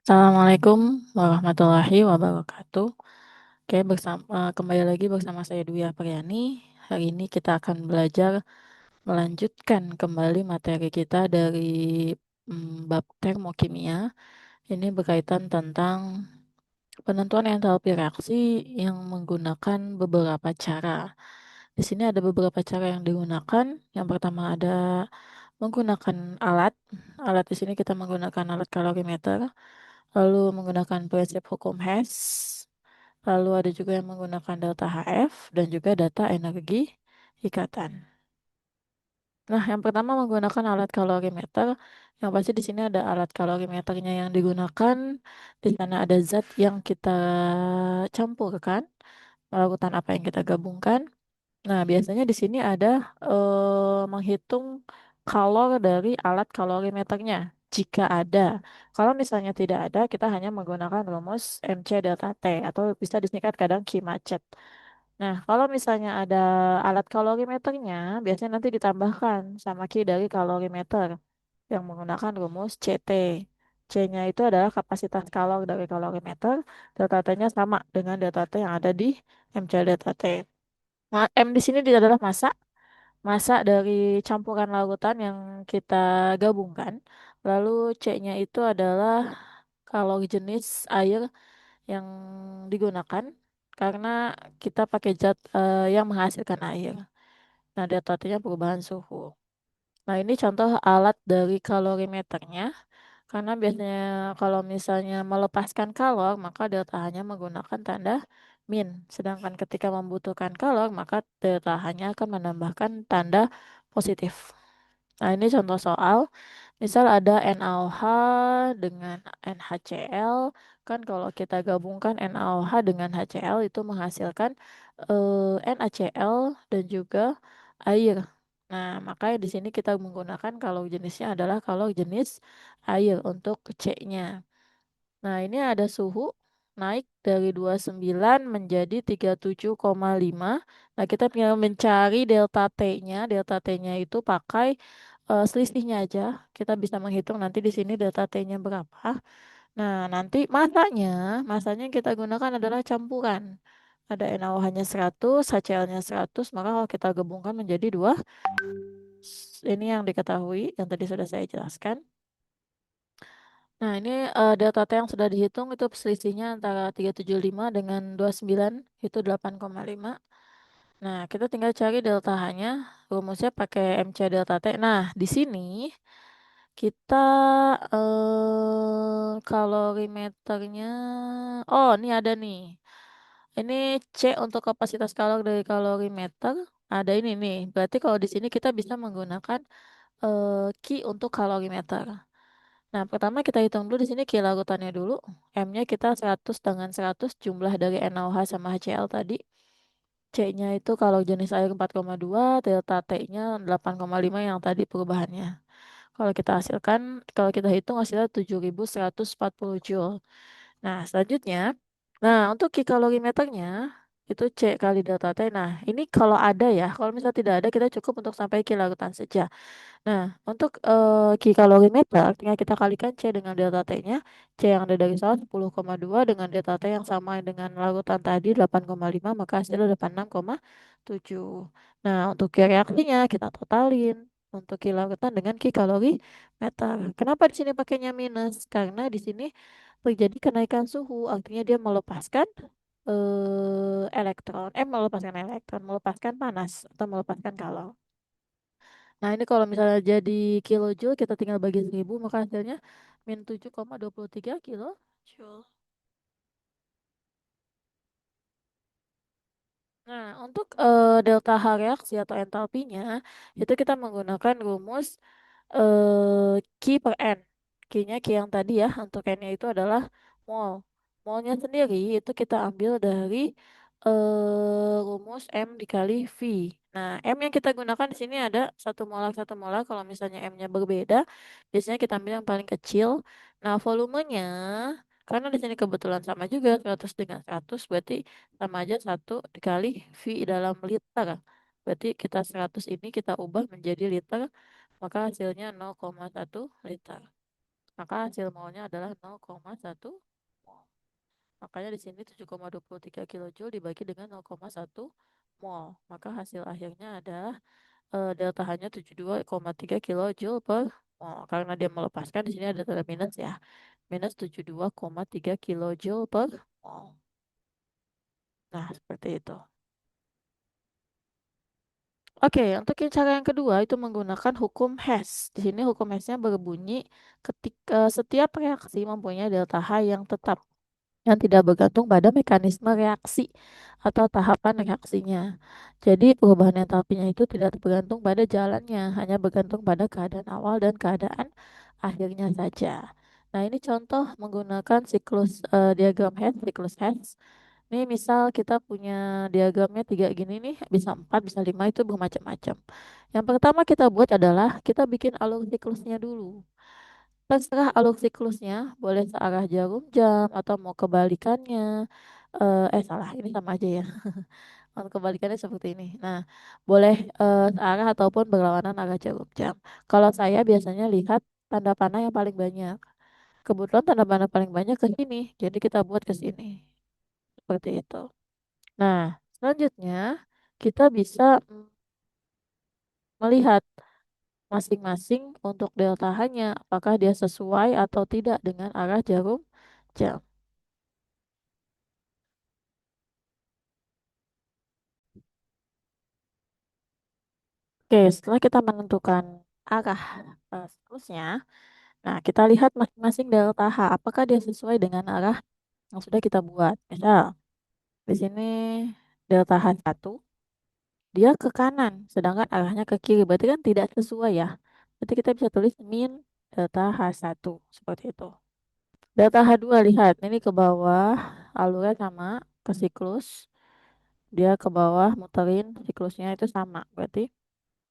Assalamualaikum warahmatullahi wabarakatuh. Oke, kembali lagi bersama saya Dwi Apriyani. Hari ini kita akan belajar melanjutkan kembali materi kita dari bab termokimia. Ini berkaitan tentang penentuan entalpi reaksi yang menggunakan beberapa cara. Di sini ada beberapa cara yang digunakan. Yang pertama ada menggunakan alat. Alat di sini kita menggunakan alat kalorimeter, lalu menggunakan prinsip hukum Hess, lalu ada juga yang menggunakan delta HF dan juga data energi ikatan. Nah, yang pertama menggunakan alat kalorimeter. Yang pasti di sini ada alat kalorimeternya yang digunakan. Di sana ada zat yang kita campurkan, melakukan apa yang kita gabungkan. Nah, biasanya di sini ada menghitung kalor dari alat kalorimeternya jika ada. Kalau misalnya tidak ada, kita hanya menggunakan rumus MC delta T atau bisa disingkat kadang Q macet. Nah, kalau misalnya ada alat kalorimeternya, biasanya nanti ditambahkan sama Q dari kalorimeter yang menggunakan rumus CT. C-nya itu adalah kapasitas kalor dari kalorimeter, delta T-nya sama dengan delta T yang ada di MC delta T. M di sini dia adalah massa, massa dari campuran lautan yang kita gabungkan. Lalu C-nya itu adalah kalori jenis air yang digunakan karena kita pakai zat yang menghasilkan air. Nah, delta T-nya perubahan suhu. Nah, ini contoh alat dari kalorimeternya. Karena biasanya kalau misalnya melepaskan kalor, maka delta hanya menggunakan tanda min. Sedangkan ketika membutuhkan kalor, maka delta hanya akan menambahkan tanda positif. Nah, ini contoh soal. Misal ada NaOH dengan NaCl. Kan kalau kita gabungkan NaOH dengan HCl itu menghasilkan NaCl dan juga air. Nah, makanya di sini kita menggunakan kalau jenisnya adalah kalau jenis air untuk C-nya. Nah, ini ada suhu naik dari 29 menjadi 37,5. Nah, kita tinggal mencari delta T-nya. Delta T-nya itu pakai selisihnya aja. Kita bisa menghitung nanti di sini delta T-nya berapa. Nah, nanti masanya yang kita gunakan adalah campuran. Ada NaOH-nya 100, HCl-nya 100, maka kalau kita gabungkan menjadi 2, ini yang diketahui, yang tadi sudah saya jelaskan. Nah, ini delta T yang sudah dihitung itu selisihnya antara 375 dengan 29 itu 8,5. Nah, kita tinggal cari delta H-nya. Rumusnya pakai MC delta T. Nah, di sini kita kalorimeternya. Oh, ini ada nih. Ini C untuk kapasitas kalor dari kalorimeter. Ada ini nih. Berarti kalau di sini kita bisa menggunakan Q untuk kalorimeter. Nah, pertama kita hitung dulu di sini kilorutannya dulu. M-nya kita 100 dengan 100 jumlah dari NaOH sama HCl tadi. C-nya itu kalau jenis air 4,2, delta T-nya 8,5 yang tadi perubahannya. Kalau kita hitung hasilnya 7.140 Joule. Nah, selanjutnya, untuk kalorimeternya itu C kali delta T. Nah, ini kalau ada ya, kalau misalnya tidak ada kita cukup untuk sampai kilorutan saja. Nah, untuk kalorimeter, tinggal kita kalikan C dengan delta T-nya. C yang ada dari soal 10,2 dengan delta T yang sama dengan larutan tadi 8,5, maka hasilnya 86,7. Nah, untuk reaksinya kita totalin untuk kilorutan dengan kalorimeter. Kenapa di sini pakainya minus? Karena di sini terjadi kenaikan suhu, artinya dia melepaskan melepaskan panas atau melepaskan kalor. Nah, ini kalau misalnya jadi kilojoule, kita tinggal bagi 1000, maka hasilnya min 7,23 kilojoule. Nah, untuk delta H reaksi atau entalpinya, itu kita menggunakan rumus Q per N. Q-nya Q yang tadi ya, untuk N-nya itu adalah mol. Molnya sendiri itu kita ambil dari rumus M dikali V. Nah, M yang kita gunakan di sini ada satu molar. Kalau misalnya M-nya berbeda, biasanya kita ambil yang paling kecil. Nah, volumenya, karena di sini kebetulan sama juga, 100 dengan 100, berarti sama aja 1 dikali V dalam liter. Berarti kita 100 ini kita ubah menjadi liter, maka hasilnya 0,1 liter. Maka hasil molnya adalah 0,1 mol. Makanya di sini 7,23 kilojoule dibagi dengan 0,1 mol. Maka hasil akhirnya adalah delta H-nya 72,3 kilojoule per mol. Karena dia melepaskan, di sini ada tanda minus ya. Minus 72,3 kilojoule per mol. Nah, seperti itu. Oke, untuk yang cara yang kedua itu menggunakan hukum Hess. Di sini hukum Hess-nya berbunyi ketika setiap reaksi mempunyai delta H yang tetap, yang tidak bergantung pada mekanisme reaksi atau tahapan reaksinya. Jadi perubahan entalpinya itu tidak bergantung pada jalannya, hanya bergantung pada keadaan awal dan keadaan akhirnya saja. Nah, ini contoh menggunakan siklus diagram Hess, siklus Hess. Nih misal kita punya diagramnya tiga gini nih, bisa empat, bisa lima, itu bermacam-macam. Yang pertama kita buat adalah kita bikin alur siklusnya dulu. Terserah alur siklusnya, boleh searah jarum jam atau mau kebalikannya. Salah, ini sama aja ya. Kalau kebalikannya seperti ini. Nah, boleh searah ataupun berlawanan arah jarum jam. Kalau saya biasanya lihat tanda panah yang paling banyak. Kebetulan tanda panah paling banyak ke sini, jadi kita buat ke sini. Seperti itu. Nah, selanjutnya kita bisa melihat masing-masing untuk delta H-nya, apakah dia sesuai atau tidak dengan arah jarum jam. Oke, setelah kita menentukan arah siklusnya, nah kita lihat masing-masing delta H, apakah dia sesuai dengan arah yang sudah kita buat. Misal, di sini delta H1, dia ke kanan, sedangkan arahnya ke kiri, berarti kan tidak sesuai ya. Berarti kita bisa tulis min delta H1, seperti itu. Delta H2 lihat, ini ke bawah, alurnya sama, ke siklus. Dia ke bawah, muterin siklusnya itu sama. Berarti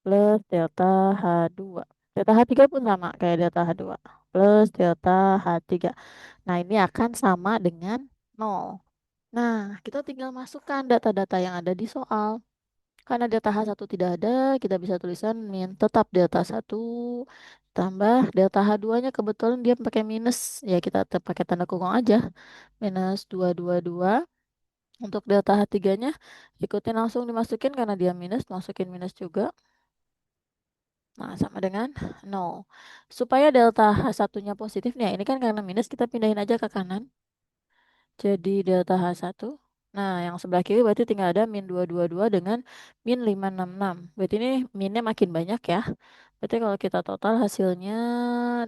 plus delta H2. Delta H3 pun sama kayak delta H2. Plus delta H3. Nah, ini akan sama dengan 0. Nah, kita tinggal masukkan data-data yang ada di soal. Karena delta H1 tidak ada, kita bisa tulisan min tetap delta 1 tambah delta H2-nya kebetulan dia pakai minus. Ya, kita pakai tanda kurung aja. Minus 222. Untuk delta H3-nya ikutin langsung dimasukin karena dia minus, masukin minus juga. Nah, sama dengan 0. Supaya delta H1-nya positif nih, ini kan karena minus kita pindahin aja ke kanan. Jadi delta H1. Nah, yang sebelah kiri berarti tinggal ada min 222 dengan min 566. Berarti ini minnya makin banyak ya. Berarti kalau kita total hasilnya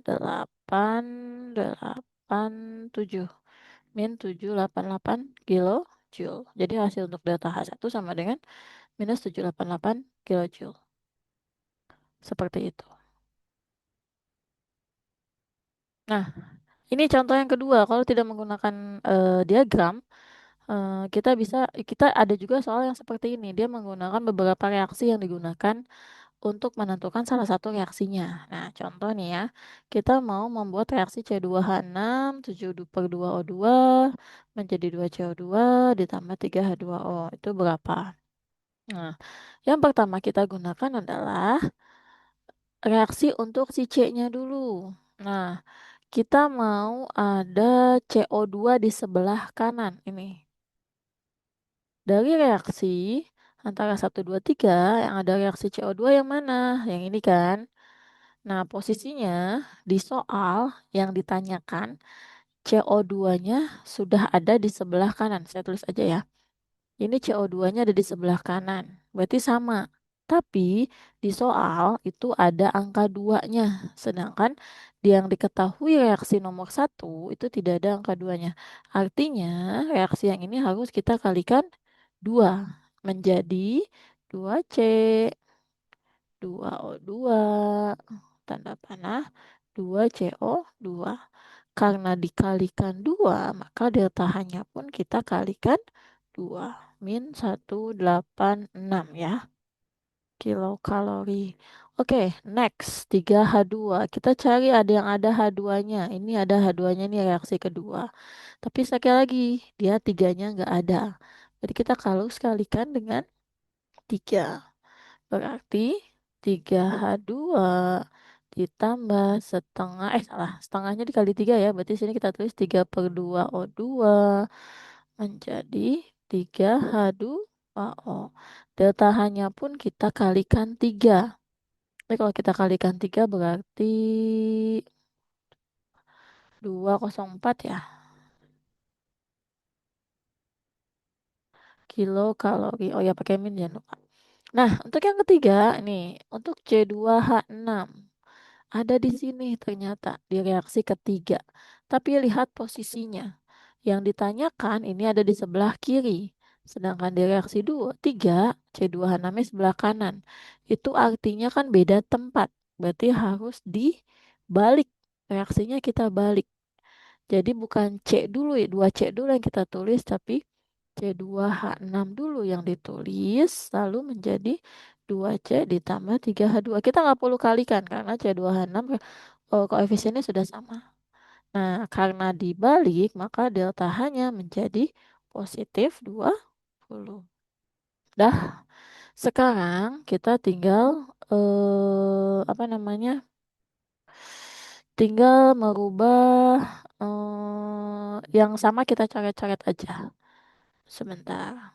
8, 8, 7. Min 788 kilojoule. Jadi hasil untuk delta H1 sama dengan minus 788 kilojoule. Seperti itu. Nah, ini contoh yang kedua. Kalau tidak menggunakan diagram, kita ada juga soal yang seperti ini. Dia menggunakan beberapa reaksi yang digunakan untuk menentukan salah satu reaksinya. Nah, contoh nih ya, kita mau membuat reaksi C2H6 7 per 2O2 menjadi 2CO2 ditambah 3H2O. Itu berapa? Nah, yang pertama kita gunakan adalah reaksi untuk si C-nya dulu. Nah, kita mau ada CO2 di sebelah kanan ini. Dari reaksi antara 1, 2, 3 yang ada reaksi CO2 yang mana? Yang ini kan. Nah, posisinya di soal yang ditanyakan CO2-nya sudah ada di sebelah kanan. Saya tulis aja ya. Ini CO2-nya ada di sebelah kanan. Berarti sama. Tapi di soal itu ada angka 2-nya. Sedangkan yang diketahui reaksi nomor 1 itu tidak ada angka 2-nya. Artinya reaksi yang ini harus kita kalikan 2 menjadi 2C, 2O2, tanda panah, 2CO2. Karena dikalikan 2, maka delta H-nya pun kita kalikan 2. Min 186 ya. Kilokalori. Oke, next. 3H2. Kita cari ada yang ada H2-nya. Ini ada H2-nya, ini reaksi kedua. Tapi sekali lagi, dia 3-nya nggak ada. Jadi kita kalau sekalikan dengan 3. Berarti 3H2 ditambah setengah, salah, setengahnya dikali 3 ya, berarti sini kita tulis 3/2O2 menjadi 3H2O. Delta H-nya pun kita kalikan 3. Tapi kalau kita kalikan 3 berarti 204 ya, kilokalori. Oh ya, pakai min jangan lupa. Nah, untuk yang ketiga, nih, untuk C2H6. Ada di sini ternyata di reaksi ketiga. Tapi lihat posisinya. Yang ditanyakan ini ada di sebelah kiri. Sedangkan di reaksi 2, 3, C2H6 sebelah kanan. Itu artinya kan beda tempat. Berarti harus dibalik. Reaksinya kita balik. Jadi bukan C dulu ya, 2C dulu yang kita tulis, tapi C2H6 dulu yang ditulis, lalu menjadi 2C ditambah 3H2. Kita nggak perlu kalikan karena C2H6 koefisiennya sudah sama. Nah, karena dibalik, maka delta H-nya menjadi positif 20. Dah, sekarang kita tinggal, apa namanya, tinggal merubah yang sama kita coret-coret aja. Sebentar.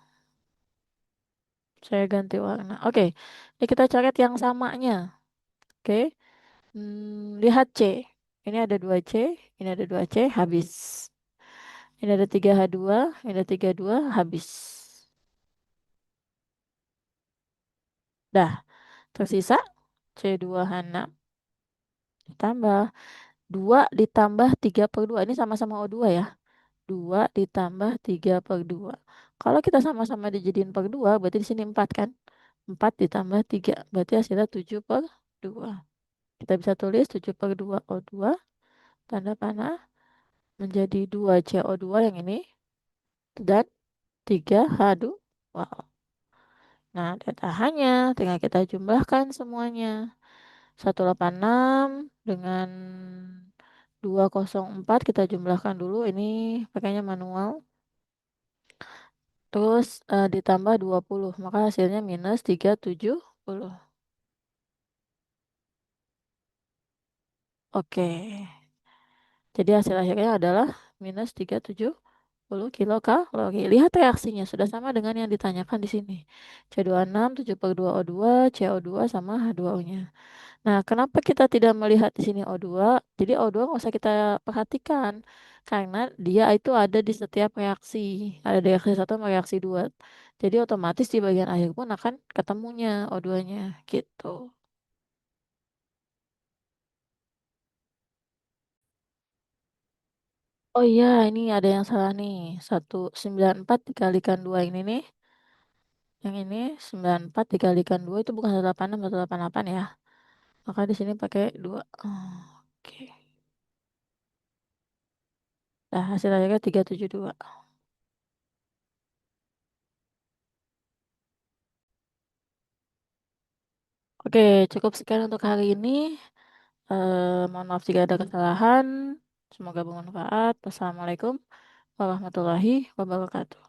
Saya ganti warna. Oke, ini kita coret yang samanya. Oke, lihat C. Ini ada 2C, ini ada 2C, habis. Ini ada 3H2, ini ada 32, habis. Dah, tersisa C2H6 ditambah 2 ditambah 3/2. Ini sama-sama O2 ya. 2 ditambah 3/2. Kalau kita sama-sama dijadiin per 2, berarti di sini 4 kan? 4 ditambah 3, berarti hasilnya 7/2. Kita bisa tulis 7/2O2 tanda panah menjadi 2CO2 yang ini dan 3H2. Wow. Nah, data H-nya tinggal kita jumlahkan semuanya. 186 dengan 204 kita jumlahkan dulu. Ini pakainya manual. Terus ditambah 20. Maka hasilnya minus 370. Oke. Jadi hasil akhirnya adalah minus 370 kilokalori. Lihat reaksinya sudah sama dengan yang ditanyakan di sini. C26, 7/2O2, CO2 sama H2O-nya. Nah, kenapa kita tidak melihat di sini O2? Jadi O2 nggak usah kita perhatikan. Karena dia itu ada di setiap reaksi. Ada di reaksi 1 sama reaksi 2. Jadi otomatis di bagian akhir pun akan ketemunya O2-nya. Gitu. Oh iya, ini ada yang salah nih. 194 dikalikan 2 ini nih. Yang ini 94 dikalikan 2 itu bukan 186 atau 88 ya. Maka di sini pakai 2. Oke. Nah, hasil akhirnya 372. Oke, cukup sekian untuk hari ini. Mohon maaf jika ada kesalahan. Semoga bermanfaat. Wassalamualaikum warahmatullahi wabarakatuh.